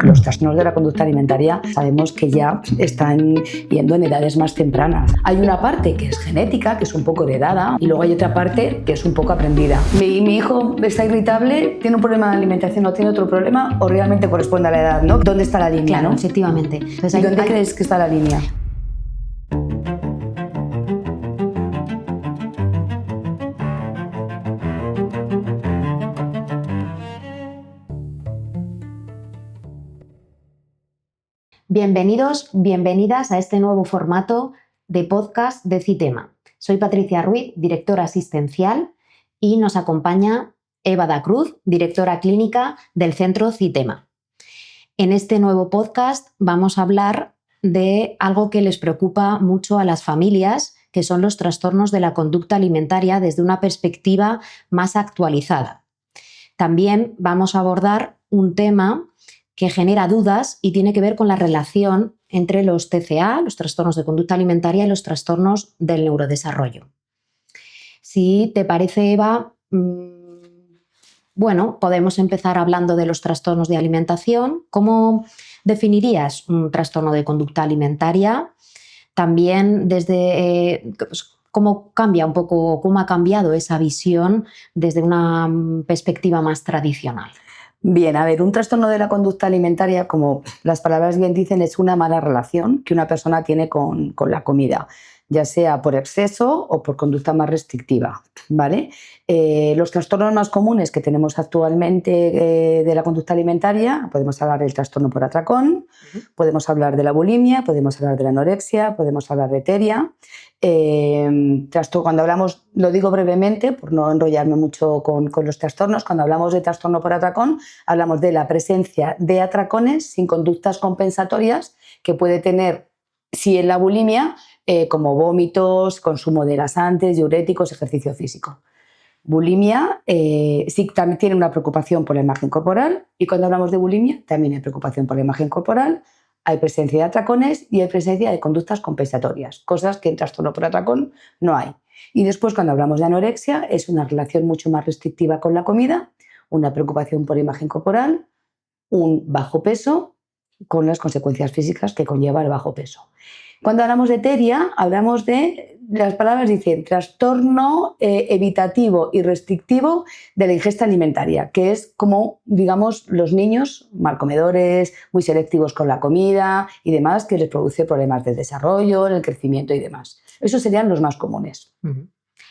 Los trastornos de la conducta alimentaria sabemos que ya están yendo en edades más tempranas. Hay una parte que es genética, que es un poco heredada, y luego hay otra parte que es un poco aprendida. Mi hijo está irritable, tiene un problema de alimentación o tiene otro problema, o realmente corresponde a la edad, ¿no? ¿Dónde está la línea? Claro, ¿no? efectivamente. Entonces, ¿Y dónde crees que está la línea? Bienvenidos, bienvenidas a este nuevo formato de podcast de Citema. Soy Patricia Ruiz, directora asistencial, y nos acompaña Eva da Cruz, directora clínica del Centro Citema. En este nuevo podcast vamos a hablar de algo que les preocupa mucho a las familias, que son los trastornos de la conducta alimentaria desde una perspectiva más actualizada. También vamos a abordar un tema que genera dudas y tiene que ver con la relación entre los TCA, los trastornos de conducta alimentaria, y los trastornos del neurodesarrollo. Si te parece, Eva, podemos empezar hablando de los trastornos de alimentación. ¿Cómo definirías un trastorno de conducta alimentaria? También desde cómo cambia un poco, cómo ha cambiado esa visión desde una perspectiva más tradicional. Bien, a ver, un trastorno de la conducta alimentaria, como las palabras bien dicen, es una mala relación que una persona tiene con la comida, ya sea por exceso o por conducta más restrictiva, ¿vale? Los trastornos más comunes que tenemos actualmente de la conducta alimentaria, podemos hablar del trastorno por atracón, podemos hablar de la bulimia, podemos hablar de la anorexia, podemos hablar de teria. Cuando hablamos, lo digo brevemente por no enrollarme mucho con los trastornos, cuando hablamos de trastorno por atracón, hablamos de la presencia de atracones sin conductas compensatorias que puede tener, si en la bulimia, como vómitos, consumo de laxantes, diuréticos, ejercicio físico. Bulimia sí también tiene una preocupación por la imagen corporal, y cuando hablamos de bulimia también hay preocupación por la imagen corporal. Hay presencia de atracones y hay presencia de conductas compensatorias, cosas que en trastorno por atracón no hay. Y después, cuando hablamos de anorexia, es una relación mucho más restrictiva con la comida, una preocupación por imagen corporal, un bajo peso, con las consecuencias físicas que conlleva el bajo peso. Cuando hablamos de teria, hablamos de, las palabras dicen, trastorno evitativo y restrictivo de la ingesta alimentaria, que es como, digamos, los niños malcomedores, muy selectivos con la comida y demás, que les produce problemas de desarrollo, el crecimiento y demás. Esos serían los más comunes.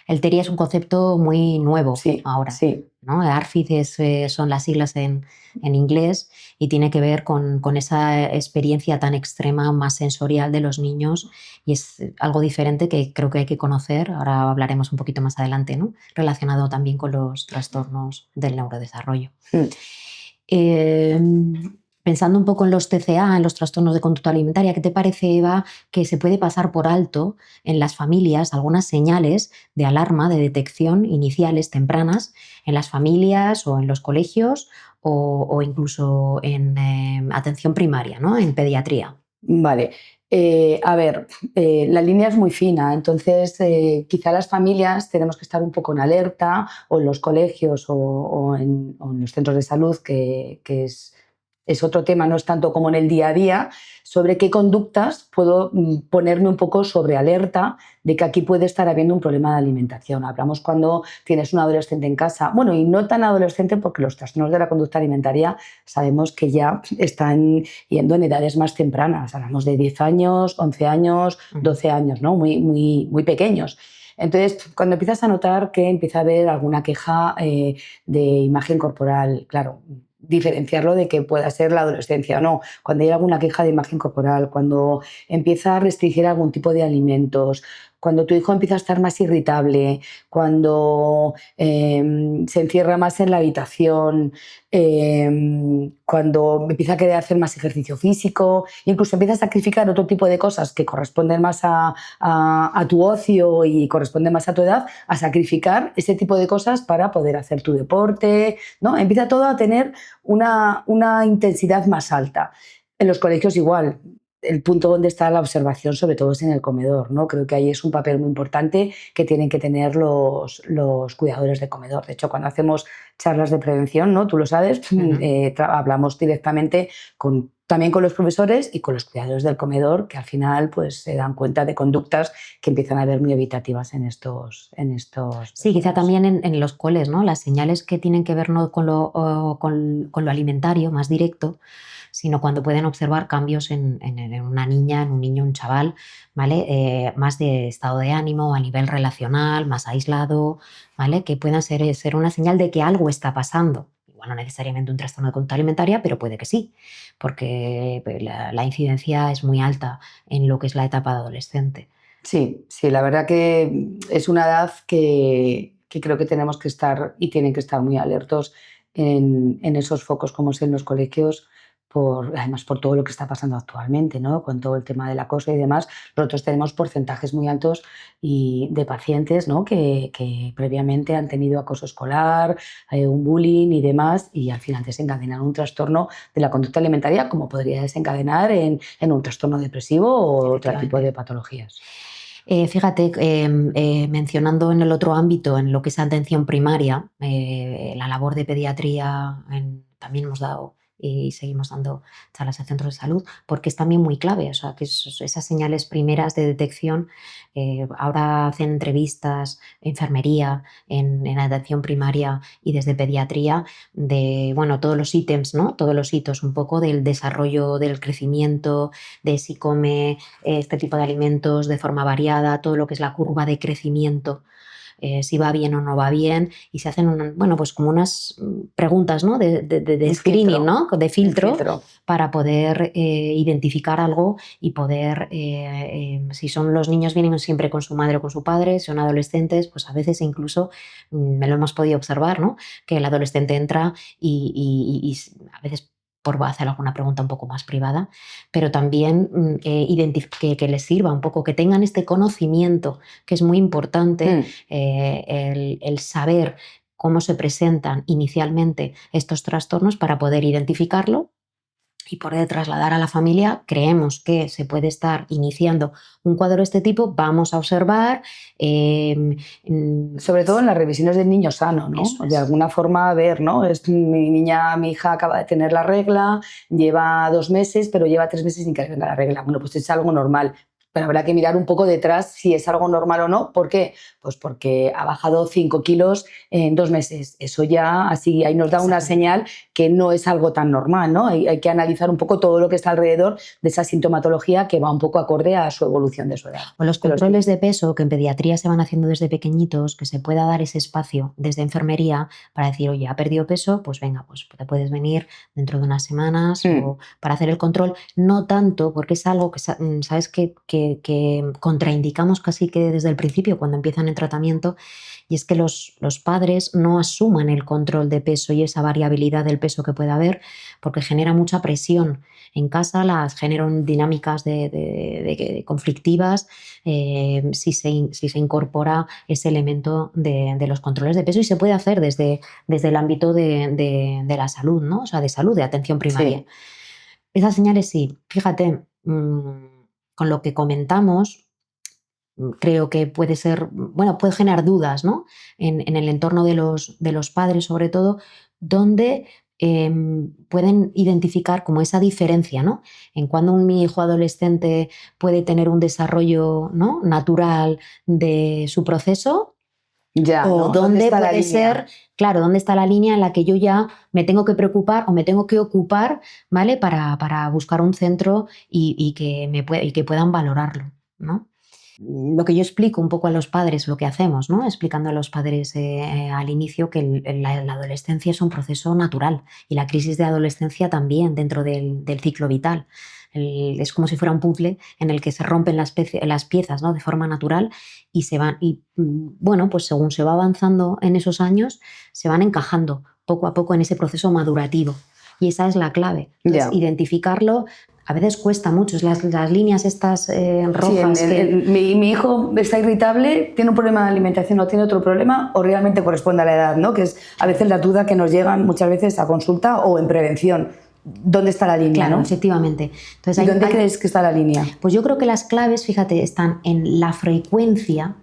El TERIA es un concepto muy nuevo ahora. Sí. ¿No? ARFID son las siglas en inglés y tiene que ver con esa experiencia tan extrema, más sensorial de los niños, y es algo diferente que creo que hay que conocer. Ahora hablaremos un poquito más adelante, ¿no? Relacionado también con los trastornos del neurodesarrollo. Pensando un poco en los TCA, en los trastornos de conducta alimentaria, ¿qué te parece, Eva, que se puede pasar por alto en las familias algunas señales de alarma, de detección iniciales, tempranas, en las familias o en los colegios o incluso en atención primaria, ¿no? En pediatría? Vale. La línea es muy fina, entonces quizá las familias tenemos que estar un poco en alerta, o en los colegios o en los centros de salud, que es otro tema, no es tanto como en el día a día, sobre qué conductas puedo ponerme un poco sobre alerta de que aquí puede estar habiendo un problema de alimentación. Hablamos cuando tienes un adolescente en casa, bueno, y no tan adolescente, porque los trastornos de la conducta alimentaria sabemos que ya están yendo en edades más tempranas. Hablamos de 10 años, 11 años, 12 años, ¿no? Muy pequeños. Entonces, cuando empiezas a notar que empieza a haber alguna queja de imagen corporal, claro, diferenciarlo de que pueda ser la adolescencia o no. Cuando hay alguna queja de imagen corporal, cuando empieza a restringir algún tipo de alimentos, cuando tu hijo empieza a estar más irritable, cuando se encierra más en la habitación, cuando empieza a querer hacer más ejercicio físico, incluso empieza a sacrificar otro tipo de cosas que corresponden más a tu ocio y corresponden más a tu edad, a sacrificar ese tipo de cosas para poder hacer tu deporte, ¿no? Empieza todo a tener una intensidad más alta. En los colegios igual. el punto donde está la observación, sobre todo, es en el comedor, ¿no? Creo que ahí es un papel muy importante que tienen que tener los cuidadores de comedor. De hecho, cuando hacemos charlas de prevención, ¿no? Tú lo sabes, hablamos directamente también con los profesores y con los cuidadores del comedor, que al final pues, se dan cuenta de conductas que empiezan a ver muy evitativas en estos Sí, quizá también en los coles, ¿no? Las señales que tienen que ver no con lo alimentario más directo, sino cuando pueden observar cambios en una niña, en un niño, un chaval, ¿vale? Más de estado de ánimo, a nivel relacional, más aislado, ¿vale? Que puedan ser una señal de que algo está pasando. Igual no necesariamente un trastorno de conducta alimentaria, pero puede que sí, porque la incidencia es muy alta en lo que es la etapa de adolescente. Sí, la verdad que es una edad que creo que tenemos que estar y tienen que estar muy alertos en esos focos como es en los colegios, además por todo lo que está pasando actualmente, ¿no? Con todo el tema del acoso y demás. Nosotros tenemos porcentajes muy altos de pacientes, ¿no? que previamente han tenido acoso escolar, un bullying y demás, y al final desencadenan un trastorno de la conducta alimentaria, como podría desencadenar en un trastorno depresivo o otro tipo de patologías. Fíjate, mencionando en el otro ámbito, en lo que es atención primaria, la labor de pediatría, también hemos dado y seguimos dando charlas a centros de salud, porque es también muy clave, o sea, que esas señales primeras de detección, ahora hacen entrevistas, enfermería, en atención primaria y desde pediatría, de, bueno, todos los ítems, ¿no? Todos los hitos un poco del desarrollo, del crecimiento, de si come este tipo de alimentos de forma variada, todo lo que es la curva de crecimiento, si va bien o no va bien, y se hacen pues como unas preguntas, ¿no? de screening, ¿no? De filtro, para poder identificar algo y poder, si son los niños vienen siempre con su madre o con su padre, si son adolescentes, pues a veces incluso me lo hemos podido observar, ¿no? Que el adolescente entra y a veces por hacer alguna pregunta un poco más privada, pero también que les sirva un poco, que tengan este conocimiento, que es muy importante, el saber cómo se presentan inicialmente estos trastornos para poder identificarlo y poder trasladar a la familia. Creemos que se puede estar iniciando un cuadro de este tipo, vamos a observar. Sobre todo en las revisiones del niño sano, ¿no? De alguna forma ver, ¿no? Mi hija acaba de tener la regla, lleva 2 meses, pero lleva 3 meses sin que le venga la regla. Bueno, pues es algo normal. Pero habrá que mirar un poco detrás si es algo normal o no. ¿Por qué? Pues porque ha bajado 5 kilos en 2 meses. Eso ya, así, ahí nos da una señal que no es algo tan normal, ¿no? Hay que analizar un poco todo lo que está alrededor de esa sintomatología que va un poco acorde a su evolución de su edad. O los controles de peso que en pediatría se van haciendo desde pequeñitos, que se pueda dar ese espacio desde enfermería para decir, oye, ha perdido peso, pues venga, pues te puedes venir dentro de unas semanas o para hacer el control. No tanto, porque es algo que sabes que contraindicamos casi que desde el principio cuando empiezan el tratamiento, y es que los padres no asuman el control de peso y esa variabilidad del peso que puede haber, porque genera mucha presión. En casa las generan dinámicas de conflictivas si se incorpora ese elemento de los controles de peso, y se puede hacer desde el ámbito de la salud, ¿no? O sea, de salud, de atención primaria. Sí. Esas señales sí, fíjate, con lo que comentamos, creo que puede ser, puede generar dudas, ¿no? En el entorno de los padres, sobre todo, donde pueden identificar como esa diferencia, ¿no? En cuando mi hijo adolescente puede tener un desarrollo, ¿no?, natural de su proceso, o dónde puede ser, claro, dónde está la línea en la que yo ya me tengo que preocupar o me tengo que ocupar, ¿vale? Para buscar un centro y que puedan valorarlo, ¿no? Lo que yo explico un poco a los padres, lo que hacemos, ¿no? Explicando a los padres al inicio que la adolescencia es un proceso natural, y la crisis de adolescencia también dentro del ciclo vital. Es como si fuera un puzzle en el que se rompen las piezas, ¿no?, de forma natural, y se van, pues según se va avanzando en esos años, se van encajando poco a poco en ese proceso madurativo, y esa es la clave. Entonces, identificarlo a veces cuesta mucho, las líneas estas rojas. Sí, mi hijo está irritable, tiene un problema de alimentación o tiene otro problema, o realmente corresponde a la edad, ¿no? Que es a veces la duda que nos llegan muchas veces a consulta o en prevención. dónde está la línea, Claro, ¿no? efectivamente. Entonces, ¿Y dónde crees que está la línea? Pues yo creo que las claves, fíjate, están en la frecuencia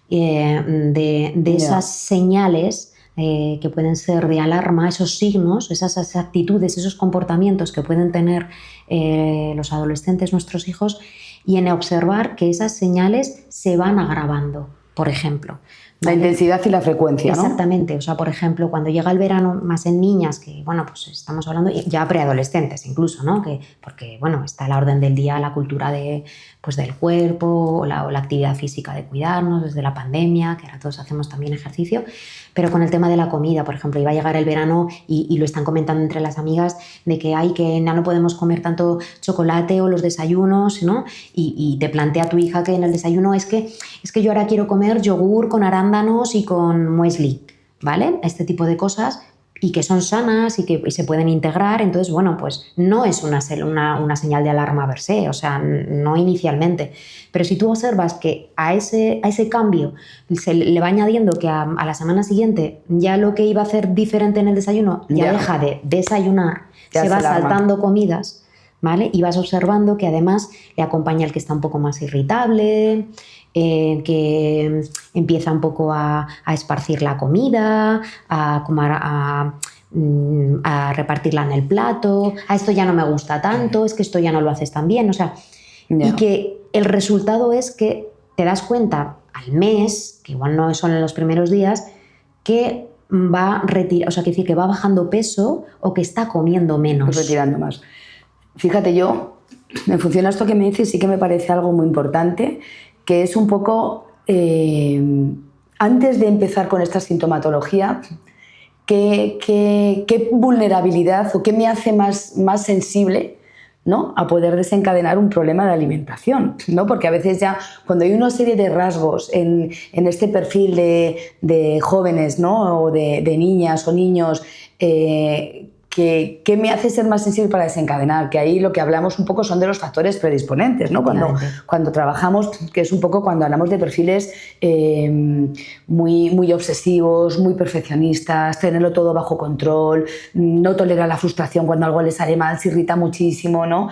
de esas señales que pueden ser de alarma, esos signos, esas actitudes, esos comportamientos que pueden tener los adolescentes, nuestros hijos, y en observar que esas señales se van agravando, por ejemplo. La intensidad y la frecuencia, ¿no? Exactamente. O sea, por ejemplo, cuando llega el verano, más en niñas, que bueno, pues estamos hablando ya preadolescentes incluso, ¿no? Porque bueno, está a la orden del día la cultura pues del cuerpo o la actividad física de cuidarnos desde la pandemia, que ahora todos hacemos también ejercicio, pero con el tema de la comida, por ejemplo, iba a llegar el verano y lo están comentando entre las amigas de que que ya no podemos comer tanto chocolate o los desayunos, ¿no? Y te plantea tu hija que en el desayuno es que yo ahora quiero comer yogur con arándanos y con muesli, ¿vale? Este tipo de cosas, y que son sanas y que se pueden integrar. Entonces, bueno, pues no es una señal de alarma per se, o sea, no inicialmente. Pero si tú observas que a ese cambio se le va añadiendo que a la semana siguiente ya lo que iba a hacer diferente en el desayuno ya deja de desayunar, ya se va alarma. saltando comidas, ¿vale? Y vas observando que además le acompaña el que está un poco más irritable, que empieza un poco a esparcir la comida, a repartirla en el plato, a esto ya no me gusta tanto, es que esto ya no lo haces tan bien, o sea, y que el resultado es que te das cuenta al mes, que igual no son en los primeros días, que va que va bajando peso o que está comiendo menos. Pues retirando más. Fíjate, yo, en función a esto que me dices, sí que me parece algo muy importante, que es un poco, antes de empezar con esta sintomatología, ¿qué vulnerabilidad o qué me hace más sensible, ¿no?, a poder desencadenar un problema de alimentación, ¿no? Porque a veces ya cuando hay una serie de rasgos en este perfil de jóvenes, ¿no?, o de niñas o niños, ¿qué me hace ser más sensible para desencadenar? Que ahí lo que hablamos un poco son de los factores predisponentes, ¿no? Cuando trabajamos, que es un poco cuando hablamos de perfiles muy obsesivos, muy perfeccionistas, tenerlo todo bajo control, no tolerar la frustración cuando algo les sale mal, se irrita muchísimo, ¿no?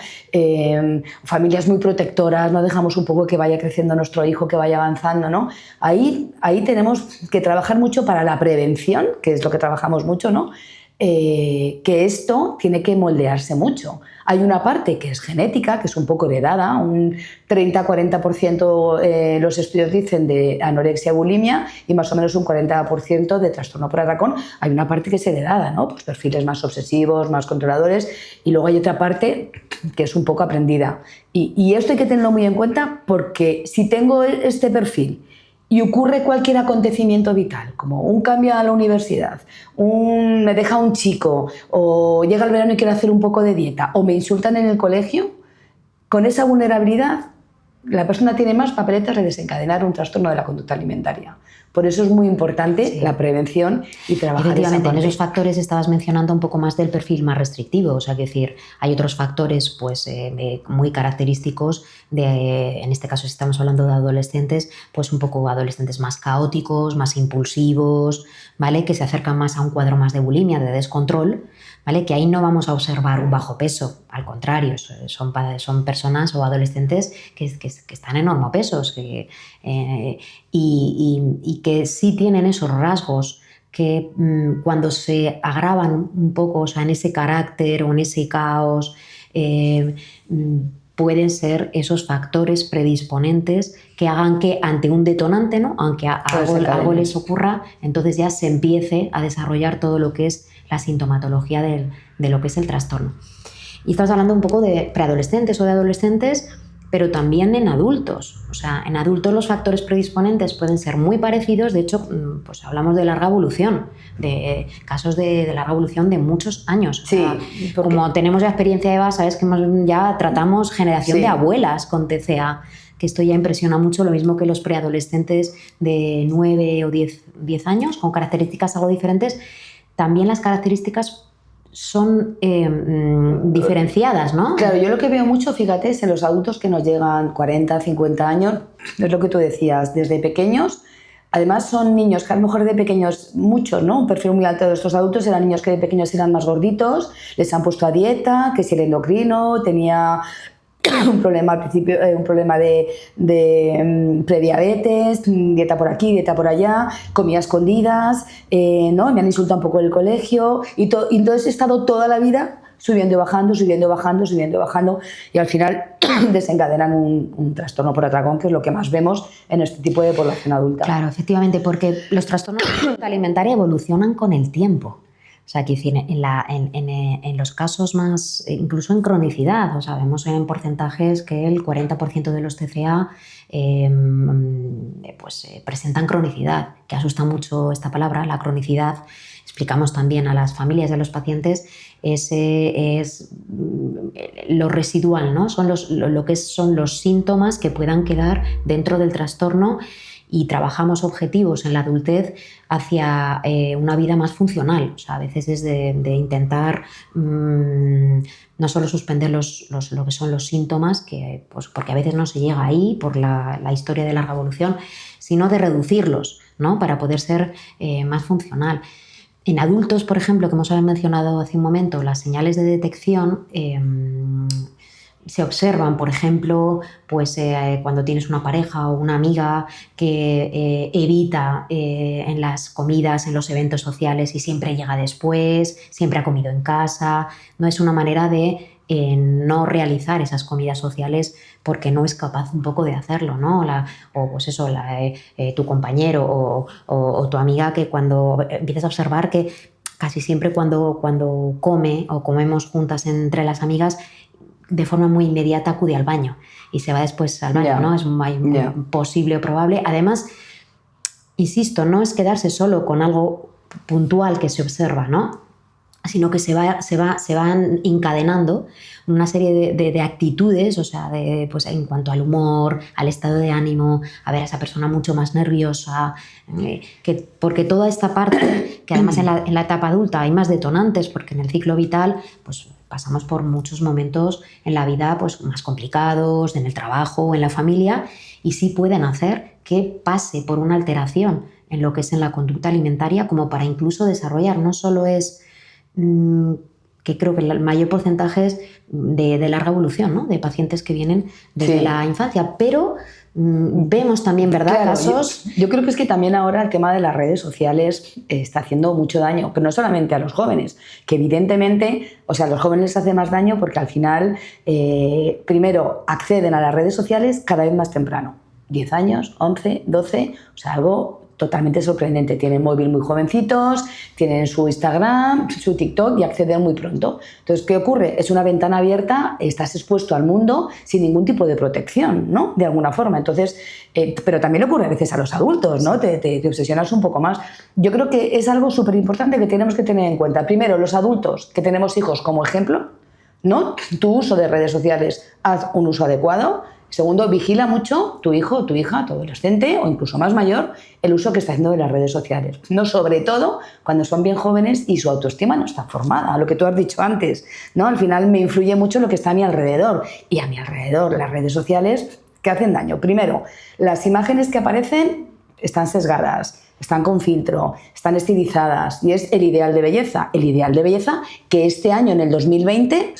Familias muy protectoras, no dejamos un poco que vaya creciendo nuestro hijo, que vaya avanzando, ¿no? Ahí tenemos que trabajar mucho para la prevención, que es lo que trabajamos mucho, ¿no? Que esto tiene que moldearse mucho. Hay una parte que es genética, que es un poco heredada, un 30-40% los estudios dicen de anorexia y bulimia y más o menos un 40% de trastorno por atracón. Hay una parte que es heredada, ¿no? Pues perfiles más obsesivos, más controladores, y luego hay otra parte que es un poco aprendida. Y esto hay que tenerlo muy en cuenta, porque si tengo este perfil y ocurre cualquier acontecimiento vital, como un cambio a la universidad, me deja un chico, o llega el verano y quiero hacer un poco de dieta, o me insultan en el colegio, con esa vulnerabilidad la persona tiene más papeletas de desencadenar un trastorno de la conducta alimentaria. Por eso es muy importante la prevención y trabajar efectivamente, esa parte. En esos factores estabas mencionando un poco más del perfil más restrictivo, o sea, es decir, hay otros factores pues, muy característicos en este caso si estamos hablando de adolescentes, pues un poco adolescentes más caóticos, más impulsivos, ¿vale? Que se acercan más a un cuadro más de bulimia, de descontrol, ¿vale? Que ahí no vamos a observar un bajo peso, al contrario, son personas o adolescentes que están en normopesos y que sí tienen esos rasgos que cuando se agravan un poco, o sea, en ese carácter o en ese caos, pueden ser esos factores predisponentes que hagan que ante un detonante, ¿no?, aunque algo les ocurra, entonces ya se empiece a desarrollar todo lo que es la sintomatología de lo que es el trastorno. Y estamos hablando un poco de preadolescentes o de adolescentes, pero también en adultos. O sea, en adultos los factores predisponentes pueden ser muy parecidos. De hecho, pues hablamos de larga evolución, de casos de larga evolución de muchos años. Sí, o sea, como tenemos ya experiencia, Eva, sabes que ya tratamos generación de abuelas con TCA, que esto ya impresiona mucho, lo mismo que los preadolescentes de 9 o 10 años, con características algo diferentes. También las características son diferenciadas, ¿no? Claro, yo lo que veo mucho, fíjate, es en los adultos que nos llegan 40, 50 años, es lo que tú decías, desde pequeños Además son niños que a lo mejor de pequeños, muchos, ¿no? Un perfil muy alto de estos adultos eran niños que de pequeños eran más gorditos, les han puesto a dieta, que si el endocrino tenía un problema al principio, un problema de prediabetes, dieta por aquí, dieta por allá, comía escondidas, ¿no? Me han insultado un poco en el colegio y entonces he estado toda la vida subiendo y bajando, subiendo y bajando, subiendo y bajando, y al final desencadenan un trastorno por atracón, que es lo que más vemos en este tipo de población adulta. Claro, efectivamente, porque los trastornos de conducta alimentaria evolucionan con el tiempo. O sea, que en los casos más, incluso en cronicidad, o sea, vemos en porcentajes que el 40% de los TCA presentan cronicidad, que asusta mucho esta palabra, la cronicidad. Explicamos también a las familias y a los pacientes, es lo residual, ¿no? Son son los síntomas que puedan quedar dentro del trastorno, y trabajamos objetivos en la adultez hacia una vida más funcional. O sea, a veces es de intentar no solo suspender lo que son los síntomas, pues, porque a veces no se llega ahí por la historia de larga evolución, sino de reducirlos, ¿no? Para poder ser más funcional. En adultos, por ejemplo, que hemos mencionado hace un momento, las señales de detección se observan, por ejemplo, pues, cuando tienes una pareja o una amiga que evita en las comidas, en los eventos sociales, y siempre llega después, siempre ha comido en casa. No es una manera de no realizar esas comidas sociales porque no es capaz un poco de hacerlo, ¿no? O pues eso, tu compañero o tu amiga, que cuando empiezas a observar que casi siempre cuando come o comemos juntas entre las amigas, de forma muy inmediata acude al baño y se va después al baño, ¿no? Es muy posible o probable. Además, insisto, no es quedarse solo con algo puntual que se observa, ¿no? Sino que se van encadenando una serie de actitudes, o sea, pues en cuanto al humor, al estado de ánimo, a ver a esa persona mucho más nerviosa, porque toda esta parte, que además en la etapa adulta hay más detonantes, porque en el ciclo vital pues pasamos por muchos momentos en la vida pues más complicados, en el trabajo, en la familia, y sí pueden hacer que pase por una alteración en lo que es en la conducta alimentaria, como para incluso desarrollar. No solo es que creo que el mayor porcentaje es de larga evolución, ¿no? De pacientes que vienen desde la infancia, pero vemos también, ¿verdad? Claro, casos... Yo creo que es que también ahora el tema de las redes sociales está haciendo mucho daño, pero no solamente a los jóvenes, que evidentemente, o sea, a los jóvenes les hace más daño porque al final, primero, acceden a las redes sociales cada vez más temprano. 10 años, 11, 12, o sea, algo totalmente sorprendente. Tienen móvil muy jovencitos, tienen su Instagram, su TikTok y acceden muy pronto. Entonces, ¿qué ocurre? Es una ventana abierta, estás expuesto al mundo sin ningún tipo de protección, ¿no? De alguna forma. Entonces, pero también ocurre a veces a los adultos, ¿no? Te obsesionas un poco más. Yo creo que es algo súper importante que tenemos que tener en cuenta. Primero, los adultos que tenemos hijos como ejemplo, ¿no? Tu uso de redes sociales, haz un uso adecuado. Segundo, vigila mucho tu hijo o tu hija, tu adolescente o incluso más mayor, el uso que está haciendo de las redes sociales. No, sobre todo cuando son bien jóvenes y su autoestima no está formada, lo que tú has dicho antes, ¿no? Al final me influye mucho lo que está a mi alrededor, y a mi alrededor las redes sociales que hacen daño. Primero, las imágenes que aparecen están sesgadas, están con filtro, están estilizadas, y es el ideal de belleza. El ideal de belleza que este año, en 2020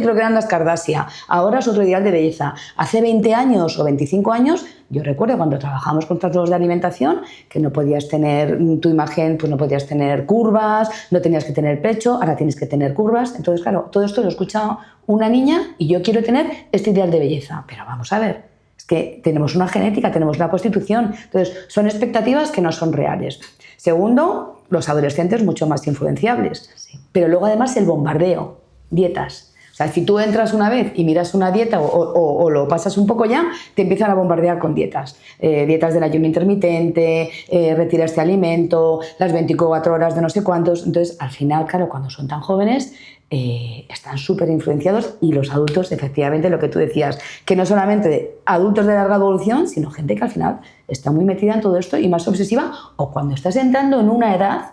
creo que eran las Kardashian, ahora es otro ideal de belleza. Hace 20 años o 25 años, yo recuerdo cuando trabajábamos con trastornos de alimentación, que no podías tener tu imagen, pues no podías tener curvas, no tenías que tener pecho, ahora tienes que tener curvas. Entonces, claro, todo esto lo escucha una niña y yo quiero tener este ideal de belleza. Pero vamos a ver, que tenemos una genética, tenemos una constitución, entonces son expectativas que no son reales. Segundo, los adolescentes mucho más influenciables, sí. Pero luego además el bombardeo, dietas. O sea, si tú entras una vez y miras una dieta o lo pasas un poco ya, te empiezan a bombardear con dietas. Dietas del ayuno intermitente, retira este alimento, las 24 horas de no sé cuántos. Entonces, al final, claro, cuando son tan jóvenes, están súper influenciados, y los adultos, efectivamente, lo que tú decías, que no solamente de adultos de larga evolución, sino gente que al final está muy metida en todo esto y más obsesiva, o cuando estás entrando en una edad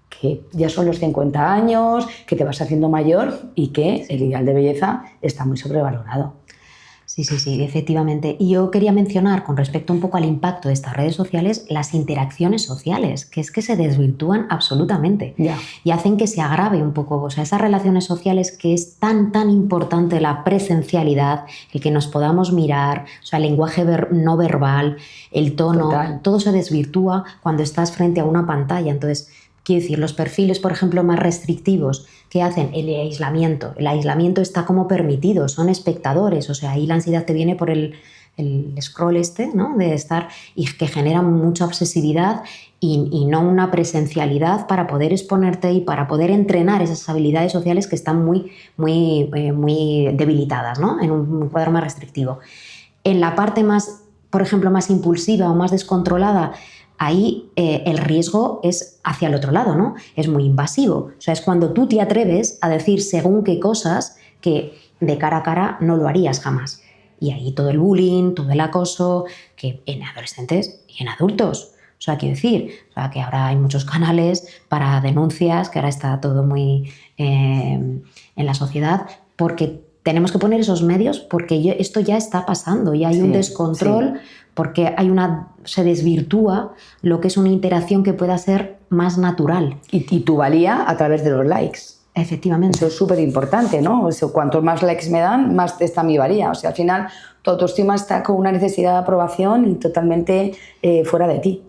que ya son los 50 años, que te vas haciendo mayor y que el ideal de belleza está muy sobrevalorado. Sí, efectivamente. Y yo quería mencionar con respecto un poco al impacto de estas redes sociales, las interacciones sociales, que es que se desvirtúan absolutamente y hacen que se agrave un poco, o sea, esas relaciones sociales que es tan importante la presencialidad, el que nos podamos mirar, o sea, el lenguaje no verbal, el tono, todo se desvirtúa cuando estás frente a una pantalla. Entonces, quiero decir, los perfiles, por ejemplo, más restrictivos que hacen el aislamiento está como permitido, son espectadores, o sea, ahí la ansiedad te viene por el scroll ¿no? De estar, y que genera mucha obsesividad y no una presencialidad para poder exponerte y para poder entrenar esas habilidades sociales que están muy debilitadas, ¿no? En un cuadro más restrictivo. En la parte más, por ejemplo, más impulsiva o más descontrolada, ahí el riesgo es hacia el otro lado, ¿no? Es muy invasivo. O sea, es cuando tú te atreves a decir según qué cosas que de cara a cara no lo harías jamás. Y ahí todo el bullying, todo el acoso, que en adolescentes y en adultos. O sea, quiero decir, que ahora hay muchos canales para denuncias, que ahora está todo muy en la sociedad, porque tenemos que poner esos medios porque esto ya está pasando y hay un descontrol porque se desvirtúa lo que es una interacción que pueda ser más natural. Y tu valía a través de los likes. Efectivamente. Eso es súper importante, ¿no? O sea, cuantos más likes me dan, más está mi valía. O sea, al final tu autoestima está con una necesidad de aprobación y totalmente fuera de ti.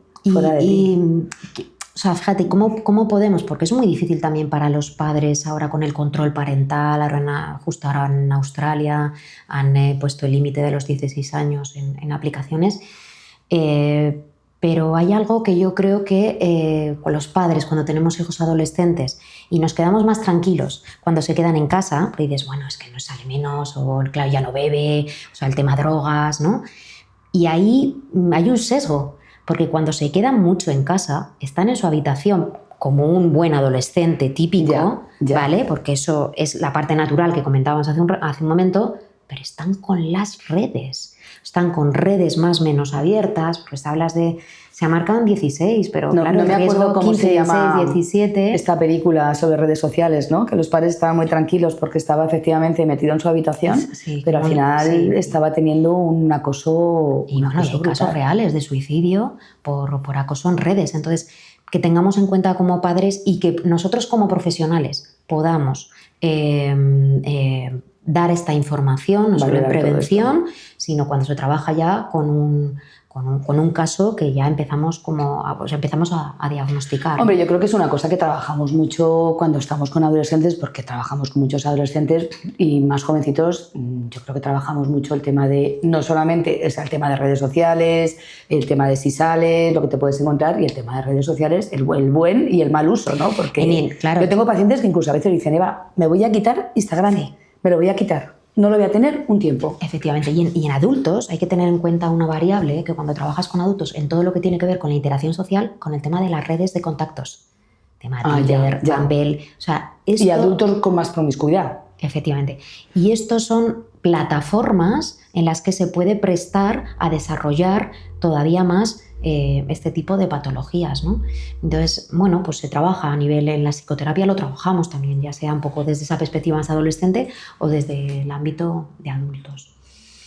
O sea, fíjate, ¿cómo podemos? Porque es muy difícil también para los padres ahora con el control parental. Justo ahora en Australia han puesto el límite de los 16 años en aplicaciones. Pero hay algo que yo creo que con los padres, cuando tenemos hijos adolescentes y nos quedamos más tranquilos cuando se quedan en casa, y dices, bueno, es que no sale menos, o claro, ya no bebe, o sea, el tema drogas, ¿no? Y ahí hay un sesgo. Porque cuando se quedan mucho en casa, están en su habitación como un buen adolescente típico, ¿vale? Porque eso es la parte natural que comentábamos hace un momento, pero están con las redes. Están con redes más o menos abiertas, pues hablas de... Se ha marcado en 16, pero no, claro, no me acuerdo cómo 15, se llama 16, 17... esta película sobre redes sociales, ¿no? Que los padres estaban muy tranquilos porque estaba efectivamente metido en su habitación, pero al final estaba teniendo un acoso... Y bueno, hay casos reales de suicidio por acoso en redes. Entonces, que tengamos en cuenta como padres y que nosotros como profesionales podamos dar esta información, no solo en prevención, sino cuando se trabaja ya con un caso que ya empezamos a diagnosticar. Hombre, yo creo que es una cosa que trabajamos mucho cuando estamos con adolescentes, porque trabajamos con muchos adolescentes y más jovencitos. Yo creo que trabajamos mucho el tema de, no solamente es el tema de redes sociales, el tema de si sales, lo que te puedes encontrar, y el tema de redes sociales, el buen y el mal uso, ¿no? Porque claro, yo tengo pacientes que incluso a veces dicen, Eva, me voy a quitar Instagram, me lo voy a quitar. No lo voy a tener un tiempo. Efectivamente. Y en adultos hay que tener en cuenta una variable que cuando trabajas con adultos en todo lo que tiene que ver con la interacción social, con el tema de las redes de contactos. Tema Tinder, Bumble... O sea, y adultos con más promiscuidad. Efectivamente. Y estos son plataformas en las que se puede prestar a desarrollar todavía más este tipo de patologías, ¿no? Entonces, bueno, pues se trabaja a nivel, en la psicoterapia lo trabajamos también, ya sea un poco desde esa perspectiva más adolescente o desde el ámbito de adultos.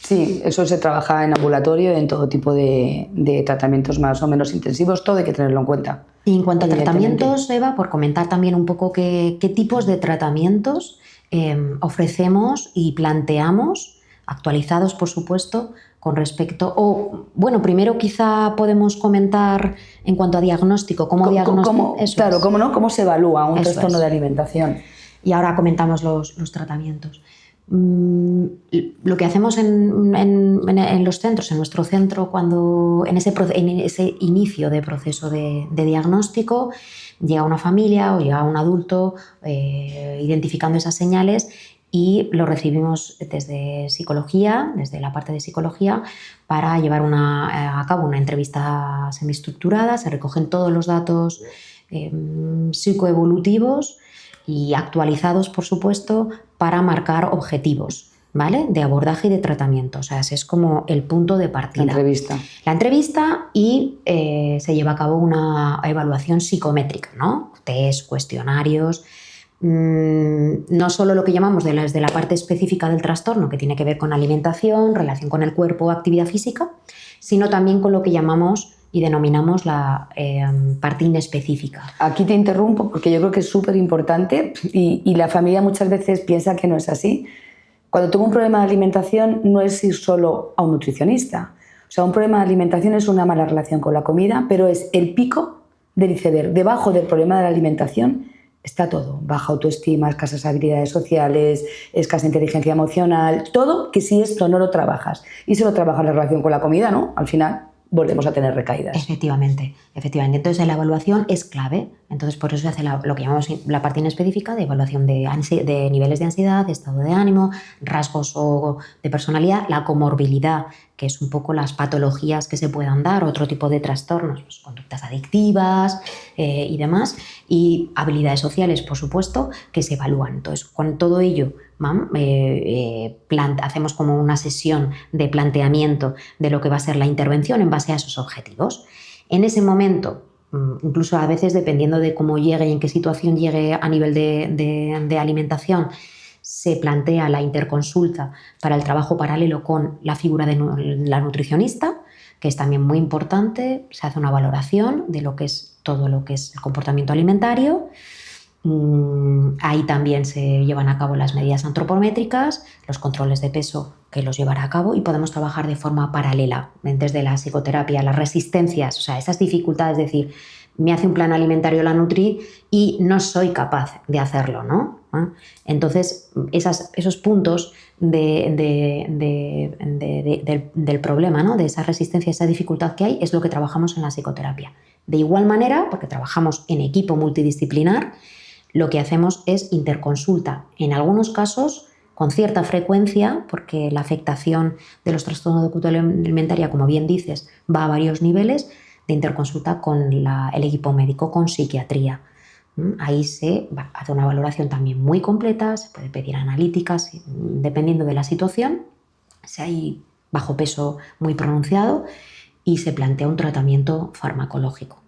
Sí, eso se trabaja en ambulatorio, en todo tipo de tratamientos más o menos intensivos, todo hay que tenerlo en cuenta. Y en cuanto a tratamientos, Eva, por comentar también un poco qué tipos de tratamientos ofrecemos y planteamos, actualizados por supuesto, con respecto, primero quizá podemos comentar en cuanto a diagnóstico, cómo se evalúa un trastorno de alimentación. Y ahora comentamos los tratamientos. Lo que hacemos en los centros, en nuestro centro, cuando en ese inicio de proceso de diagnóstico, llega una familia o llega un adulto identificando esas señales y lo recibimos desde psicología, desde la parte de psicología, para llevar a cabo una entrevista semiestructurada. Se recogen todos los datos psicoevolutivos y actualizados, por supuesto, para marcar objetivos, ¿vale? De abordaje y de tratamiento. O sea, ese es como el punto de partida. La entrevista y se lleva a cabo una evaluación psicométrica, ¿no? Test, cuestionarios, no solo lo que llamamos desde la parte específica del trastorno, que tiene que ver con alimentación, relación con el cuerpo, actividad física, sino también con lo que llamamos y denominamos la parte inespecífica. Aquí te interrumpo porque yo creo que es súper importante y la familia muchas veces piensa que no es así. Cuando tengo un problema de alimentación no es ir solo a un nutricionista. O sea, un problema de alimentación es una mala relación con la comida, pero es el pico del iceberg. Debajo del problema de la alimentación está todo. Baja autoestima, escasas habilidades sociales, escasa inteligencia emocional, todo que si esto no lo trabajas y se lo trabajas la relación con la comida, ¿no? Al final volvemos a tener recaídas. Efectivamente. Entonces la evaluación es clave. Entonces por eso se hace lo que llamamos la parte inespecífica de evaluación de niveles de ansiedad, de estado de ánimo, rasgos de personalidad, la comorbilidad, que es un poco las patologías que se puedan dar, otro tipo de trastornos, pues, conductas adictivas y demás, y habilidades sociales, por supuesto, que se evalúan. Entonces, con todo ello hacemos como una sesión de planteamiento de lo que va a ser la intervención en base a esos objetivos. En ese momento, incluso a veces dependiendo de cómo llegue y en qué situación llegue a nivel de alimentación, se plantea la interconsulta para el trabajo paralelo con la figura de la nutricionista, que es también muy importante. Se hace una valoración de lo que es todo lo que es el comportamiento alimentario. Ahí también se llevan a cabo las medidas antropométricas, los controles de peso que los llevará a cabo, y podemos trabajar de forma paralela desde la psicoterapia, las resistencias, o sea, esas dificultades, es decir, me hace un plan alimentario la Nutri y no soy capaz de hacerlo, ¿no? Entonces, esos puntos del problema, ¿no? De esa resistencia, esa dificultad que hay, es lo que trabajamos en la psicoterapia. De igual manera, porque trabajamos en equipo multidisciplinar, lo que hacemos es interconsulta. En algunos casos, con cierta frecuencia, porque la afectación de los trastornos de conducta alimentaria, como bien dices, va a varios niveles, de interconsulta con el equipo médico, con psiquiatría. Ahí se hace una valoración también muy completa, se puede pedir analíticas, dependiendo de la situación, si hay bajo peso muy pronunciado, y se plantea un tratamiento farmacológico.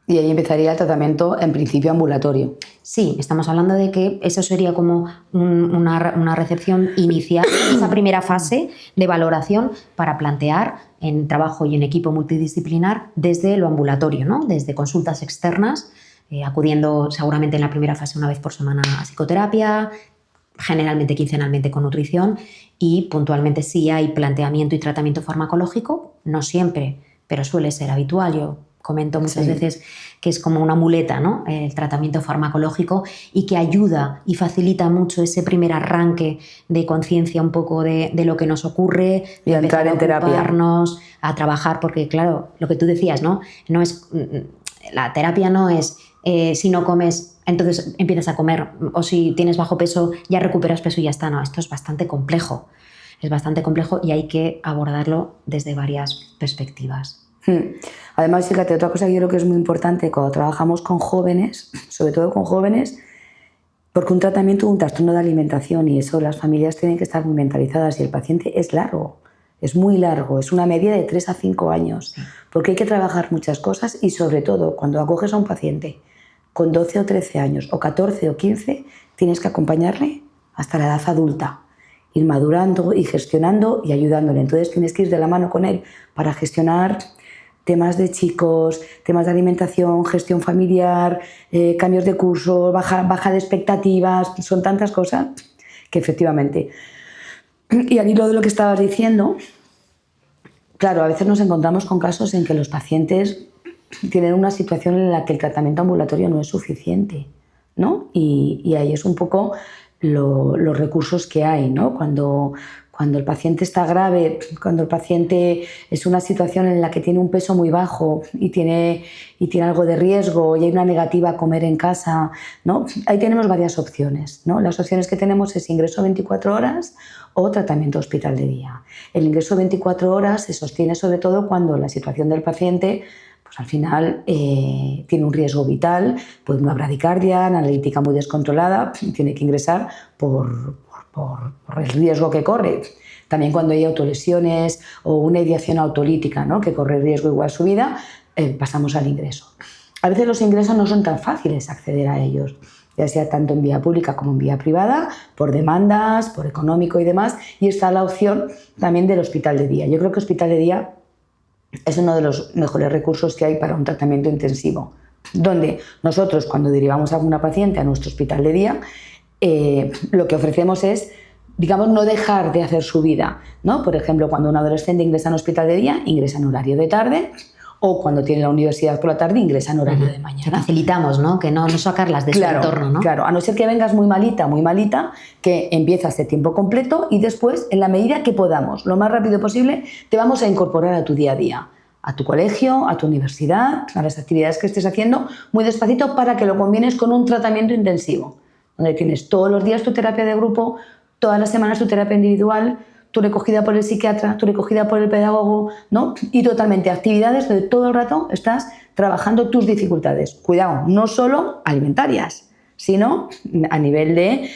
Y ahí empezaría el tratamiento, en principio, ambulatorio. Sí, estamos hablando de que eso sería como una recepción inicial, esa primera fase de valoración para plantear en trabajo y en equipo multidisciplinar desde lo ambulatorio, ¿no? Desde consultas externas, acudiendo seguramente en la primera fase una vez por semana a psicoterapia, generalmente quincenalmente con nutrición, y puntualmente si hay planteamiento y tratamiento farmacológico, no siempre, pero suele ser habitual. Yo comento muchas veces que es como una muleta, ¿no? El tratamiento farmacológico, y que ayuda y facilita mucho ese primer arranque de conciencia un poco de lo que nos ocurre, y entrar en terapia, a trabajar, porque claro, lo que tú decías, ¿no? No es, la terapia no es si no comes, entonces empiezas a comer, o si tienes bajo peso, ya recuperas peso y ya está. No, esto es bastante complejo. Es bastante complejo y hay que abordarlo desde varias perspectivas. Además, fíjate, otra cosa que yo creo que es muy importante cuando trabajamos con jóvenes, sobre todo con jóvenes, porque un tratamiento de un trastorno de alimentación, y eso las familias tienen que estar muy mentalizadas, y el paciente es largo, es muy largo, es una media de 3 a 5 años, porque hay que trabajar muchas cosas, y sobre todo cuando acoges a un paciente con 12 o 13 años, o 14 o 15, tienes que acompañarle hasta la edad adulta, ir madurando y gestionando y ayudándole. Entonces tienes que ir de la mano con él para gestionar temas de chicos, temas de alimentación, gestión familiar, cambios de curso, baja de expectativas, son tantas cosas que efectivamente. Y al hilo de lo que estabas diciendo, claro, a veces nos encontramos con casos en que los pacientes tienen una situación en la que el tratamiento ambulatorio no es suficiente, ¿no? Y ahí es un poco los recursos que hay, ¿no? Cuando el paciente está grave, cuando el paciente es una situación en la que tiene un peso muy bajo y tiene algo de riesgo, y hay una negativa a comer en casa, ¿no? Ahí tenemos varias opciones, ¿no? Las opciones que tenemos es ingreso 24 horas o tratamiento hospital de día. El ingreso 24 horas se sostiene sobre todo cuando la situación del paciente, pues al final tiene un riesgo vital, pues una bradicardia, una analítica muy descontrolada, tiene que ingresar por el riesgo que corre. También cuando hay autolesiones o una ideación autolítica, ¿no? Que corre riesgo igual su vida, pasamos al ingreso. A veces los ingresos no son tan fáciles acceder a ellos. ya sea tanto en vía pública como en vía privada, por demandas, por económico y demás, y está la opción también del hospital de día. Yo creo que hospital de día es uno de los mejores recursos que hay para un tratamiento intensivo, donde nosotros, cuando derivamos a alguna paciente a nuestro hospital de día, lo que ofrecemos es, digamos, no dejar de hacer su vida, ¿no? Por ejemplo, cuando un adolescente ingresa en hospital de día, ingresa en horario de tarde, o cuando tiene la universidad por la tarde, ingresa en horario de mañana. Que facilitamos, ¿no? Que no sacarlas de su entorno, ¿no? Claro, a no ser que vengas muy malita, que empiezas de tiempo completo y después, en la medida que podamos, lo más rápido posible, te vamos a incorporar a tu día a día, a tu colegio, a tu universidad, a las actividades que estés haciendo, muy despacito para que lo combines con un tratamiento intensivo, donde tienes todos los días tu terapia de grupo, todas las semanas tu terapia individual, tu recogida por el psiquiatra, tu recogida por el pedagogo, ¿no? Y totalmente actividades donde todo el rato estás trabajando tus dificultades. Cuidado, no solo alimentarias, sino a nivel de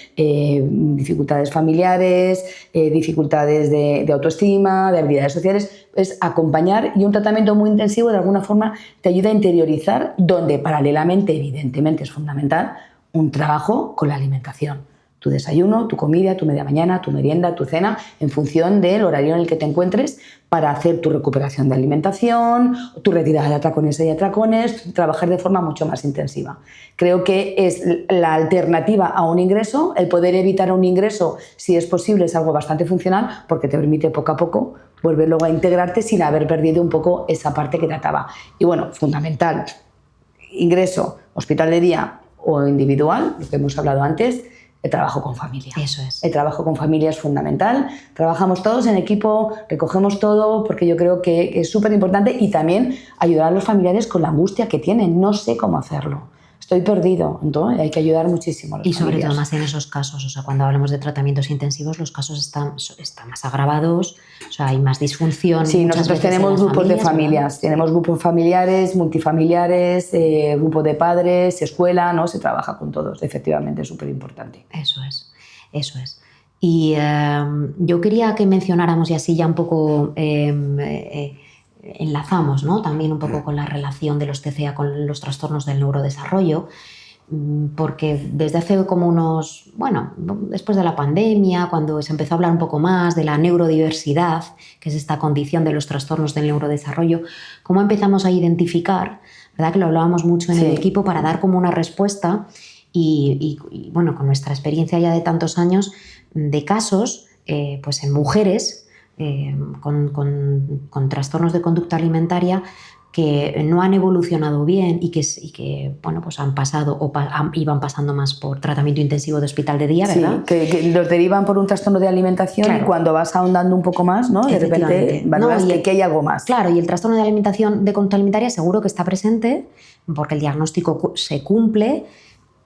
dificultades familiares, dificultades de autoestima, de habilidades sociales. Es acompañar, y un tratamiento muy intensivo de alguna forma te ayuda a interiorizar, donde paralelamente, evidentemente es fundamental, un trabajo con la alimentación. Tu desayuno, tu comida, tu media mañana, tu merienda, tu cena, en función del horario en el que te encuentres, para hacer tu recuperación de alimentación, tu retirada de atracones y atracones, trabajar de forma mucho más intensiva. Creo que es la alternativa a un ingreso. El poder evitar un ingreso, si es posible, es algo bastante funcional, porque te permite poco a poco volver luego a integrarte sin haber perdido un poco esa parte que te ataba. Y bueno, fundamental, ingreso, hospital de día o individual, lo que hemos hablado antes. El trabajo con familia. Eso es. El trabajo con familia es fundamental. Trabajamos todos en equipo, recogemos todo, porque yo creo que es súper importante, y también ayudar a los familiares con la angustia que tienen. No sé cómo hacerlo. Estoy perdido. Entonces hay que ayudar muchísimo a los familiares. Y sobre familias. todo más en esos casos, o sea, cuando hablamos de tratamientos intensivos, los casos están más agravados, o sea, hay más disfunción. Sí, nosotros tenemos grupos de familias, ¿verdad? Tenemos grupos familiares, multifamiliares, grupo de padres, escuela, ¿no? Se trabaja con todos, efectivamente, es súper importante. Eso es. Y yo quería que mencionáramos, y así ya un poco enlazamos, ¿no? También un poco con la relación de los TCA con los trastornos del neurodesarrollo, porque desde hace como después de la pandemia, cuando se empezó a hablar un poco más de la neurodiversidad, que es esta condición de los trastornos del neurodesarrollo, cómo empezamos a identificar, ¿verdad? Que lo hablábamos mucho en el equipo, para dar como una respuesta y bueno, con nuestra experiencia ya de tantos años de casos, pues en mujeres con trastornos de conducta alimentaria que no han evolucionado bien y que bueno, pues han pasado iban pasando más por tratamiento intensivo de hospital de día, ¿verdad? Sí, que los derivan por un trastorno de alimentación, claro. Y cuando vas ahondando un poco más, ¿no? De repente valoras que hay algo más. Claro, y el trastorno de conducta alimentaria seguro que está presente, porque el diagnóstico se cumple,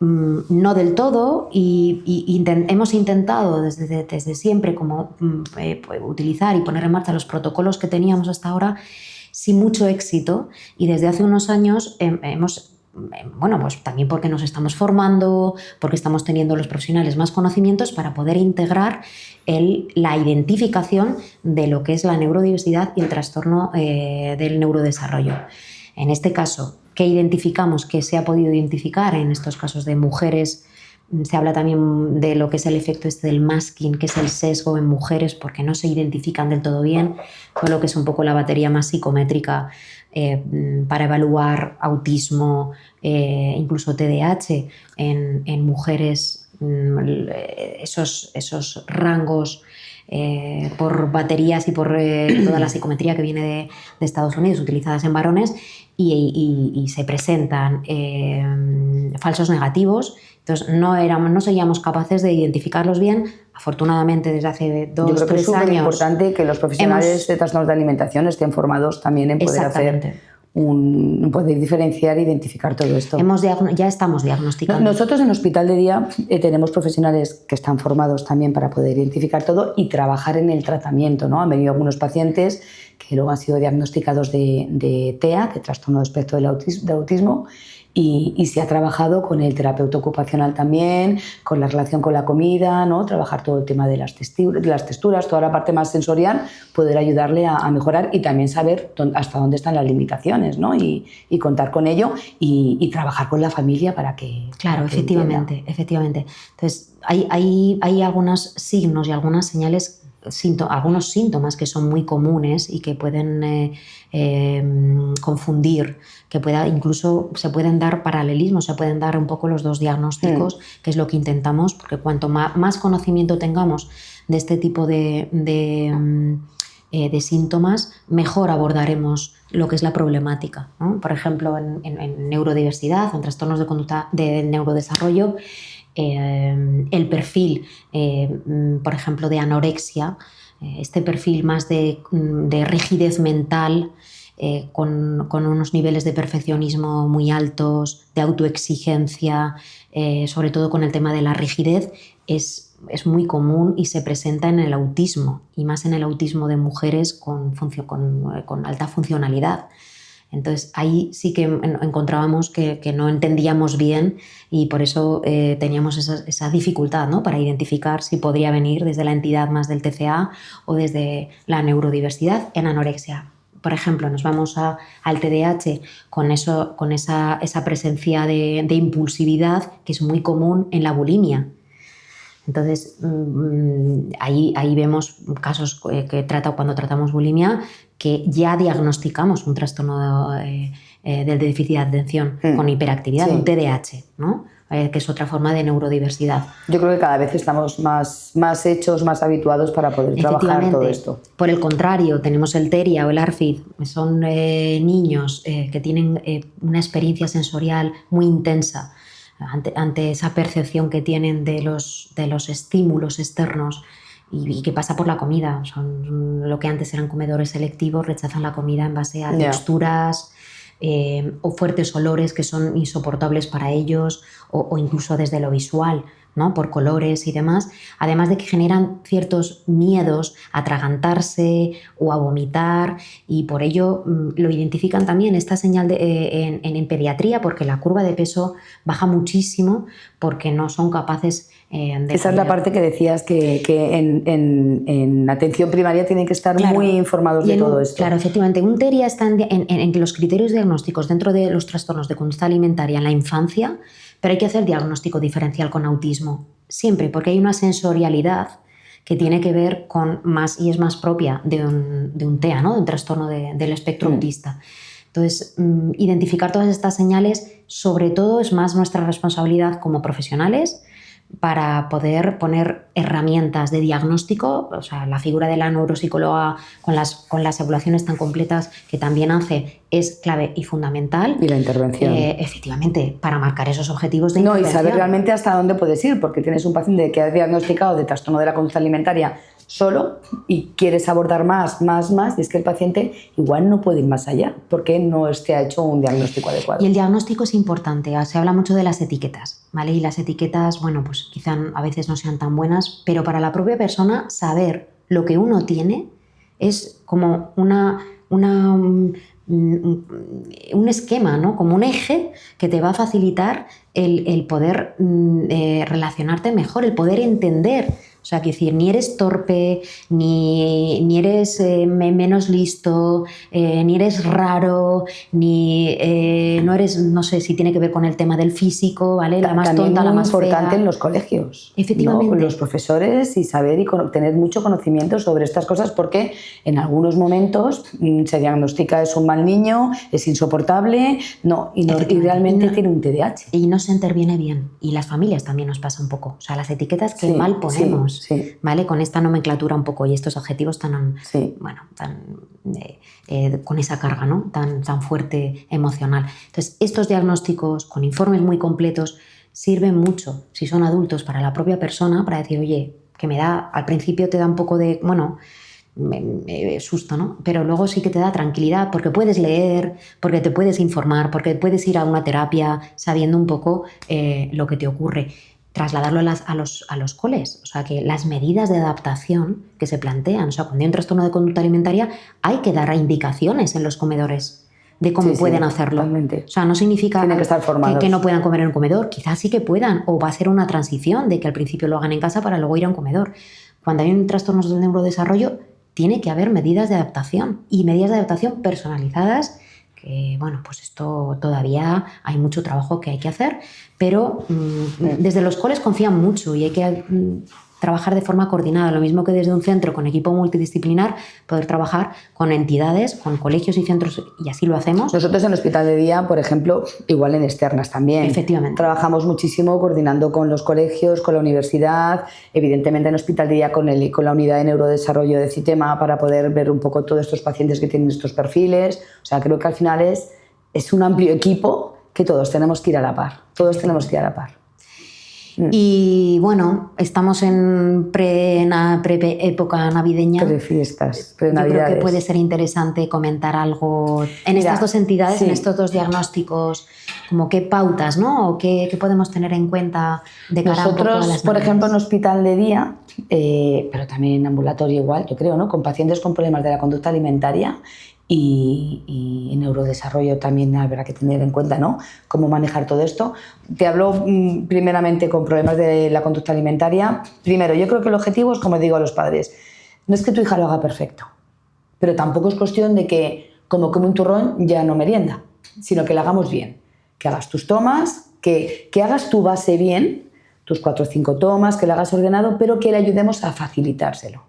no del todo, y hemos intentado desde siempre como utilizar y poner en marcha los protocolos que teníamos hasta ahora sin mucho éxito, y desde hace unos años pues también porque nos estamos formando, porque estamos teniendo los profesionales más conocimientos para poder integrar la identificación de lo que es la neurodiversidad y el trastorno del neurodesarrollo. En este caso, ¿qué identificamos? ¿Qué se ha podido identificar en estos casos de mujeres? Se habla también de lo que es el efecto del masking, que es el sesgo en mujeres, porque no se identifican del todo bien, con lo que es un poco la batería más psicométrica para evaluar autismo, incluso TDAH en mujeres, esos rangos por baterías y por toda la psicometría que viene de Estados Unidos, utilizadas en varones, y se presentan falsos negativos. Entonces no seríamos capaces de identificarlos bien. Afortunadamente, desde hace 2-3 años... Yo creo que es súper importante que los profesionales de trastornos de alimentación estén formados también en poder hacer poder diferenciar e identificar todo esto. Ya estamos diagnosticando. Nosotros en Hospital de Día tenemos profesionales que están formados también para poder identificar todo y trabajar en el tratamiento, ¿no? Han venido algunos pacientes que luego han sido diagnosticados de TEA, de trastorno de espectro del autismo, y se ha trabajado con el terapeuta ocupacional también, con la relación con la comida, ¿no? Trabajar todo el tema de las texturas, toda la parte más sensorial, poder ayudarle a mejorar y también saber hasta dónde están las limitaciones, ¿no? Y contar con ello y trabajar con la familia para que... Claro, para que efectivamente. Entonces, hay algunos signos y algunas señales, algunos síntomas que son muy comunes y que pueden confundir, que incluso se pueden dar paralelismos, se pueden dar un poco los dos diagnósticos, que es lo que intentamos, porque cuanto más conocimiento tengamos de este tipo de síntomas, mejor abordaremos lo que es la problemática, ¿no? Por ejemplo, en neurodiversidad, en trastornos de conducta del neurodesarrollo, el perfil, por ejemplo, de anorexia, este perfil más de rigidez mental, con unos niveles de perfeccionismo muy altos, de autoexigencia, sobre todo con el tema de la rigidez, es muy común y se presenta en el autismo, y más en el autismo de mujeres con alta funcionalidad. Entonces ahí sí que encontrábamos que no entendíamos bien y por eso teníamos esa dificultad, ¿no? Para identificar si podría venir desde la entidad más del TCA o desde la neurodiversidad en anorexia. Por ejemplo, nos vamos al TDAH con esa presencia de impulsividad que es muy común en la bulimia. Entonces, ahí vemos casos cuando tratamos bulimia, que ya diagnosticamos un trastorno del déficit de atención con hiperactividad, sí. Un TDAH, ¿no? Que es otra forma de neurodiversidad. Yo creo que cada vez estamos más hechos, más habituados para poder trabajar todo esto. Por el contrario, tenemos el TERIA o el ARFID, son niños que tienen una experiencia sensorial muy intensa ante esa percepción que tienen de los estímulos externos y que pasa por la comida. Son lo que antes eran comedores selectivos, rechazan la comida en base a texturas o fuertes olores que son insoportables para ellos o incluso desde lo visual, ¿no? Por colores y demás, además de que generan ciertos miedos a atragantarse o a vomitar, y por ello lo identifican también esta señal en pediatría, porque la curva de peso baja muchísimo porque no son capaces de... Esa es la parte que decías que en atención primaria tienen que estar muy informados de todo esto. Claro, efectivamente. Un TERIA está en los criterios diagnósticos dentro de los trastornos de conducta alimentaria en la infancia, pero hay que hacer diagnóstico diferencial con autismo, siempre, porque hay una sensorialidad que tiene que ver con más, y es más propia de un TEA, ¿no? De un trastorno del espectro autista. Entonces, identificar todas estas señales, sobre todo, es más nuestra responsabilidad como profesionales para poder poner herramientas de diagnóstico, o sea, la figura de la neuropsicóloga con las evaluaciones tan completas que también hace es clave y fundamental. Y la intervención. Efectivamente, para marcar esos objetivos de intervención. Y saber realmente hasta dónde puedes ir, porque tienes un paciente que ha diagnosticado de trastorno de la conducta alimentaria solo y quieres abordar más, y es que el paciente igual no puede ir más allá porque no te ha hecho un diagnóstico adecuado. Y el diagnóstico es importante, se habla mucho de las etiquetas, ¿vale? Y las etiquetas, bueno, pues quizá a veces no sean tan buenas, pero para la propia persona saber lo que uno tiene es como un esquema, ¿no? Como un eje que te va a facilitar el poder relacionarte mejor, el poder entender. O sea, que decir, ni eres torpe, ni eres menos listo, ni eres raro, ni no eres, no sé si tiene que ver con el tema del físico, ¿vale? La más tonta, la más fea. También muy importante en los colegios. Efectivamente. ¿No? Los profesores y saber y tener mucho conocimiento sobre estas cosas, porque en algunos momentos se diagnostica es un mal niño, es insoportable, y realmente tiene un TDAH. Y no se interviene bien. Y las familias también nos pasa un poco. O sea, las etiquetas que mal ponemos. Sí. ¿Vale? Con esta nomenclatura un poco y estos adjetivos con esa carga, ¿no? tan fuerte emocional. Entonces, estos diagnósticos con informes muy completos sirven mucho, si son adultos, para la propia persona, para decir, oye, que al principio te da un poco de, susto, ¿no? Pero luego sí que te da tranquilidad porque puedes leer, porque te puedes informar, porque puedes ir a una terapia sabiendo un poco lo que te ocurre. Trasladarlo a los coles, o sea, que las medidas de adaptación que se plantean, o sea, cuando hay un trastorno de conducta alimentaria hay que dar indicaciones en los comedores de cómo Sí, pueden hacerlo. Totalmente. O sea, no significa Tienen que estar formados. que no puedan comer en un comedor. Quizás sí que puedan, o va a ser una transición de que al principio lo hagan en casa para luego ir a un comedor. Cuando hay un trastorno del neurodesarrollo, tiene que haber medidas de adaptación y medidas de adaptación personalizadas, que bueno, pues esto todavía hay mucho trabajo que hay que hacer, pero desde los coles confían mucho y hay que trabajar de forma coordinada, lo mismo que desde un centro con equipo multidisciplinar, poder trabajar con entidades, con colegios y centros, y así lo hacemos. Nosotros en Hospital de Día, por ejemplo, igual en externas también. Efectivamente. Trabajamos muchísimo coordinando con los colegios, con la universidad, evidentemente en Hospital de Día con la unidad de neurodesarrollo de CITEMA para poder ver un poco todos estos pacientes que tienen estos perfiles. O sea, creo que al final es un amplio equipo que todos tenemos que ir a la par. Todos tenemos que ir a la par. Y bueno, estamos en época navideña. Pre-fiestas, Yo pre-navidades. creo que puede ser interesante comentar algo en estas dos entidades, sí. en estos dos diagnósticos, como qué pautas, ¿no? O qué podemos tener en cuenta de cara Nosotros, un poco a las por navidades. ejemplo, en Hospital de Día, pero también en ambulatorio igual, yo creo, ¿no? Con pacientes con problemas de la conducta alimentaria y en neurodesarrollo también habrá que tener en cuenta, ¿no? Cómo manejar todo esto. Te hablo primeramente con problemas de la conducta alimentaria. Primero, yo creo que el objetivo es, como digo a los padres, no es que tu hija lo haga perfecto, pero tampoco es cuestión de que, como come un turrón, ya no merienda, sino que lo hagamos bien, que hagas tus tomas, que hagas tu base bien, tus 4 o 5 tomas, que lo hagas ordenado, pero que le ayudemos a facilitárselo,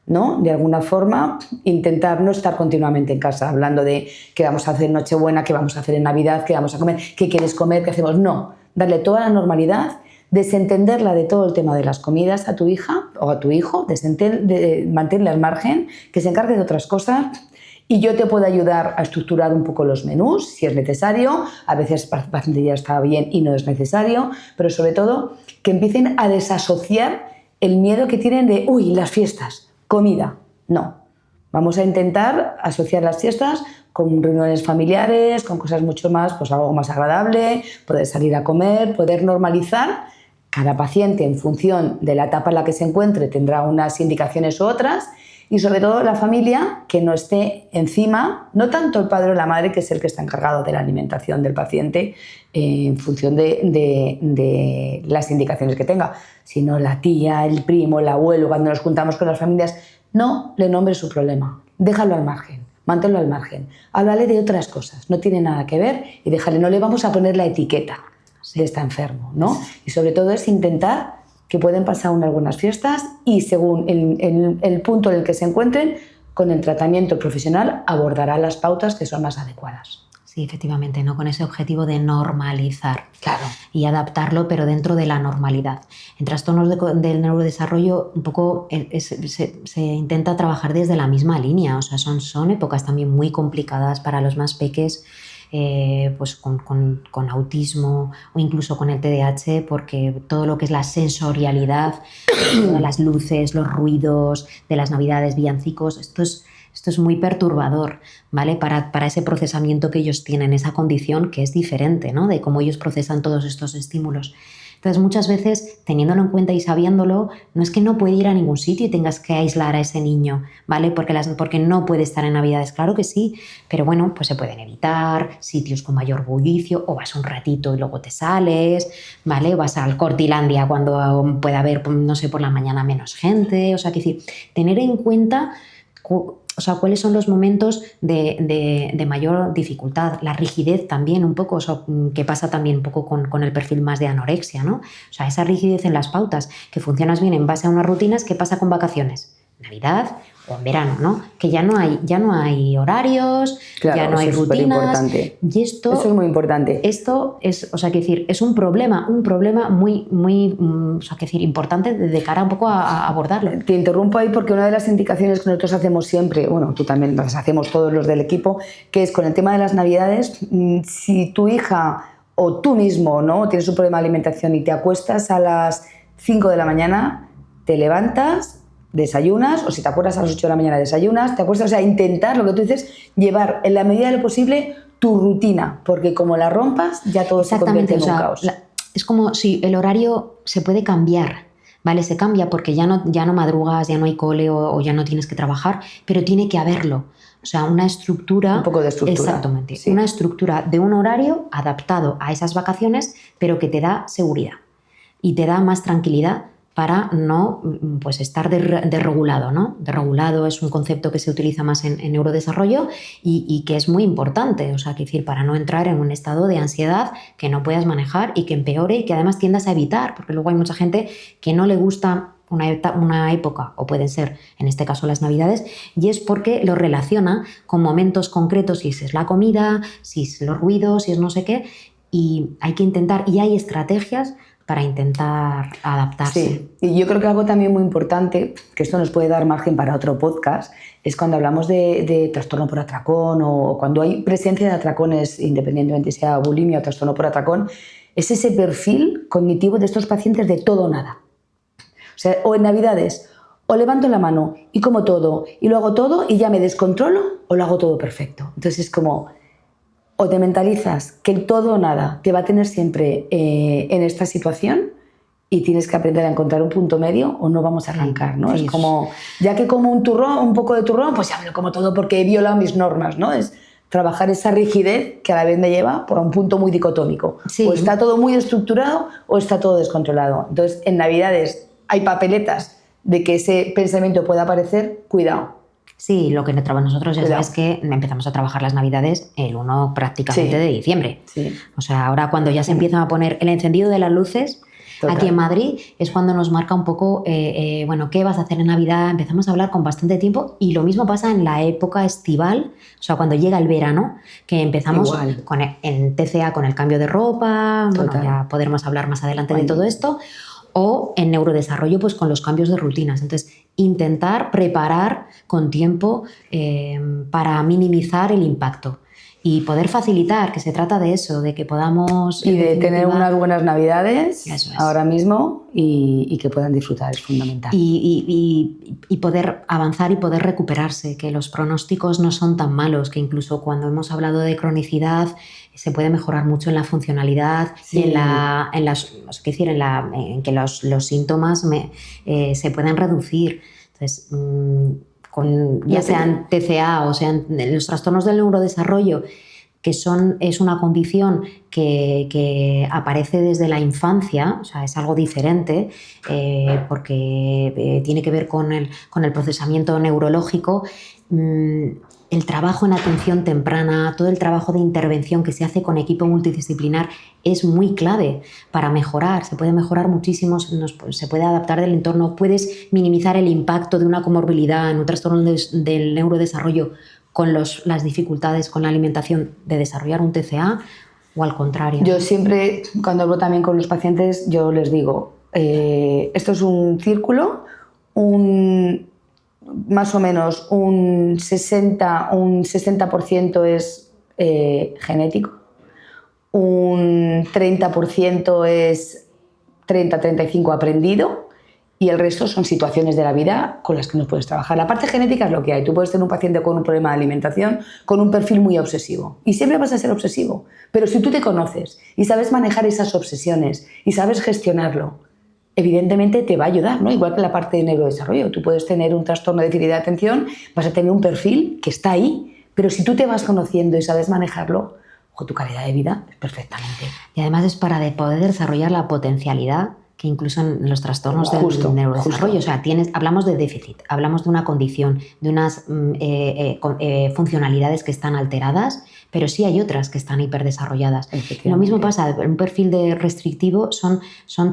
¿no? De alguna forma, intentar no estar continuamente en casa hablando de qué vamos a hacer en Nochebuena, qué vamos a hacer en Navidad, qué vamos a comer, qué quieres comer, qué hacemos. No, darle toda la normalidad, desentenderla de todo el tema de las comidas a tu hija o a tu hijo, mantenerle al margen, que se encargue de otras cosas. Y yo te puedo ayudar a estructurar un poco los menús, si es necesario. A veces el paciente ya está bien y no es necesario, pero sobre todo que empiecen a desasociar el miedo que tienen de, uy, las fiestas, comida. No, vamos a intentar asociar las fiestas con reuniones familiares, con cosas mucho más, pues algo más agradable, poder salir a comer, poder normalizar. Cada paciente, en función de la etapa en la que se encuentre, tendrá unas indicaciones u otras. Y sobre todo la familia, que no esté encima, no tanto el padre o la madre, que es el que está encargado de la alimentación del paciente en función de las indicaciones que tenga, sino la tía, el primo, el abuelo. Cuando nos juntamos con las familias, no le nombres su problema, déjalo al margen, manténlo al margen, háblale de otras cosas, no tiene nada que ver y déjale, no le vamos a poner la etiqueta de está enfermo, ¿no? Y sobre todo es intentar que pueden pasar algunas fiestas y según el punto en el que se encuentren, con el tratamiento profesional abordará las pautas que son más adecuadas. Sí, efectivamente, ¿no? Con ese objetivo de normalizar, claro, y adaptarlo, pero dentro de la normalidad. En trastornos del neurodesarrollo un poco se intenta trabajar desde la misma línea, o sea, son épocas también muy complicadas para los más peques, pues con autismo o incluso con el TDAH, porque todo lo que es la sensorialidad, las luces, los ruidos de las navidades, villancicos, esto es muy perturbador, ¿vale? Para ese procesamiento que ellos tienen, esa condición que es diferente, ¿no? De cómo ellos procesan todos estos estímulos. Entonces, muchas veces, teniéndolo en cuenta y sabiéndolo, no es que no puede ir a ningún sitio y tengas que aislar a ese niño, ¿vale? Porque no puede estar en Navidades, claro que sí, pero bueno, pues se pueden evitar sitios con mayor bullicio, o vas un ratito y luego te sales, ¿vale? O vas al Cortilandia cuando pueda haber, no sé, por la mañana menos gente, o sea, que decir, tener en cuenta, o sea, cuáles son los momentos de mayor dificultad, la rigidez también un poco, o sea, que pasa también un poco con el perfil más de anorexia, ¿no? O sea, esa rigidez en las pautas, que funcionas bien en base a unas rutinas. ¿Qué pasa con vacaciones? Navidad o en verano, ¿no? Que ya no hay horarios, claro, ya no hay rutinas. Y eso es muy importante. Esto es, o sea, que decir, es un problema muy, o sea, que decir, importante de cara un poco a abordarlo. Te interrumpo ahí porque una de las indicaciones que nosotros hacemos siempre, bueno, tú también las hacemos todos los del equipo, que es con el tema de las Navidades, si tu hija o tú mismo, ¿no?, tienes un problema de alimentación y te acuestas a las 5 de la mañana, te levantas, desayunas, o si te acuerdas a las 8 de la mañana desayunas, te acuestas, o sea, intentar, lo que tú dices, llevar en la medida de lo posible tu rutina, porque como la rompas, ya todo se convierte en un caos. Es como si el horario se puede cambiar, ¿vale? Se cambia porque ya no madrugas, ya no hay cole o ya no tienes que trabajar, pero tiene que haberlo. O sea, una estructura... Un poco de estructura. Exactamente. Sí. Una estructura de un horario adaptado a esas vacaciones, pero que te da seguridad y te da más tranquilidad para no pues, estar desregulado, ¿no? Desregulado es un concepto que se utiliza más en neurodesarrollo y que es muy importante, o sea, que decir, para no entrar en un estado de ansiedad que no puedas manejar y que empeore y que además tiendas a evitar, porque luego hay mucha gente que no le gusta una época, o pueden ser en este caso las Navidades, y es porque lo relaciona con momentos concretos, si es la comida, si es los ruidos, si es no sé qué, y hay que intentar, y hay estrategias para intentar adaptarse. Sí, y yo creo que algo también muy importante, que esto nos puede dar margen para otro podcast, es cuando hablamos de trastorno por atracón o cuando hay presencia de atracones, independientemente sea bulimia o trastorno por atracón, es ese perfil cognitivo de estos pacientes de todo o nada. O sea, o en Navidades, o levanto la mano y como todo, y lo hago todo y ya me descontrolo, o lo hago todo perfecto. Entonces es como... O te mentalizas que el todo o nada te va a tener siempre en esta situación y tienes que aprender a encontrar un punto medio o no vamos a arrancar, ¿no? Sí. Es como, ya que como un turrón, un poco de turrón, pues ya me lo como todo porque he violado mis normas, ¿no? Es trabajar esa rigidez que a la vez me lleva a un punto muy dicotómico. Sí. O está todo muy estructurado o está todo descontrolado. Entonces, en Navidades hay papeletas de que ese pensamiento pueda aparecer, cuidado. Sí, lo que nosotros ya Cuidado. sabes que empezamos a trabajar las Navidades el 1 prácticamente de diciembre. Sí. O sea, ahora cuando ya se empiezan a poner el encendido de las luces, Total. Aquí en Madrid es cuando nos marca un poco, bueno, ¿qué vas a hacer en Navidad? Empezamos a hablar con bastante tiempo y lo mismo pasa en la época estival, o sea, cuando llega el verano, que empezamos en TCA con el cambio de ropa, Total. bueno, ya podremos hablar más adelante de todo esto, o en neurodesarrollo pues con los cambios de rutinas. Entonces, intentar preparar con tiempo para minimizar el impacto y poder facilitar, que se trata de eso, de que podamos... Y de tener unas buenas Navidades Eso es. ahora mismo y que puedan disfrutar, es fundamental. Y poder avanzar y poder recuperarse, que los pronósticos no son tan malos, que incluso cuando hemos hablado de cronicidad se puede mejorar mucho en la funcionalidad Sí. y en que los síntomas se pueden reducir. Entonces, ya sean TCA o sean los trastornos del neurodesarrollo, que es una condición que aparece desde la infancia, o sea, es algo diferente porque tiene que ver con el procesamiento neurológico. El trabajo en atención temprana, todo el trabajo de intervención que se hace con equipo multidisciplinar es muy clave para mejorar. Se puede mejorar muchísimo, se puede adaptar del entorno, puedes minimizar el impacto de una comorbilidad en un trastorno del neurodesarrollo con las dificultades con la alimentación de desarrollar un TCA o al contrario. Yo siempre, cuando hablo también con los pacientes, yo les digo, esto es un círculo, más o menos un 60% es genético, un 30% es 30-35% aprendido y el resto son situaciones de la vida con las que no puedes trabajar. La parte genética es lo que hay. Tú puedes tener un paciente con un problema de alimentación con un perfil muy obsesivo y siempre vas a ser obsesivo, pero si tú te conoces y sabes manejar esas obsesiones y sabes gestionarlo, evidentemente te va a ayudar, ¿no? Igual que la parte de neurodesarrollo. Tú puedes tener un trastorno de déficit de atención, vas a tener un perfil que está ahí, pero si tú te vas conociendo y sabes manejarlo, tu calidad de vida es perfectamente. Y además es para poder desarrollar la potencialidad que incluso en los trastornos del neurodesarrollo, o sea, hablamos de déficit, hablamos de una condición, de unas funcionalidades que están alteradas, pero sí hay otras que están hiperdesarrolladas. Lo mismo pasa, un perfil de restrictivo son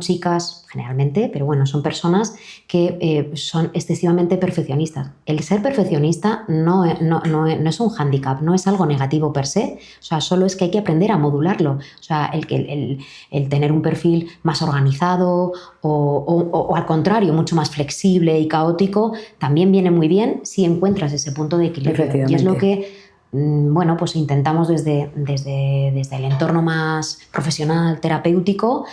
chicas generalmente, pero bueno, son personas que son excesivamente perfeccionistas. El ser perfeccionista no es un hándicap, no es algo negativo per se, o sea, solo es que hay que aprender a modularlo. O sea, el tener un perfil más organizado o al contrario, mucho más flexible y caótico, también viene muy bien si encuentras ese punto de equilibrio. Y es lo que bueno, pues intentamos desde el entorno más profesional, terapéutico,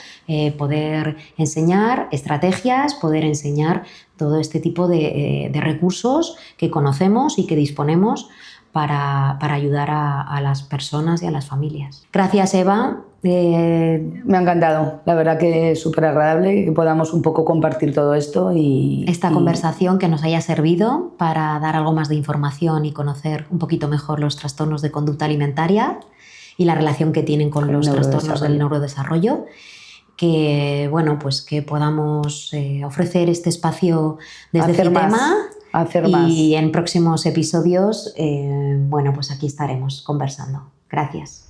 poder enseñar estrategias, poder enseñar todo este tipo de recursos que conocemos y que disponemos para ayudar a las personas y a las familias. Gracias, Eva. Me ha encantado, la verdad que es súper agradable que podamos un poco compartir todo esto esta conversación que nos haya servido para dar algo más de información y conocer un poquito mejor los trastornos de conducta alimentaria y la relación que tienen con los trastornos del neurodesarrollo. Que bueno, pues que podamos ofrecer este espacio desde Citema y en próximos episodios, bueno, pues aquí estaremos conversando. Gracias.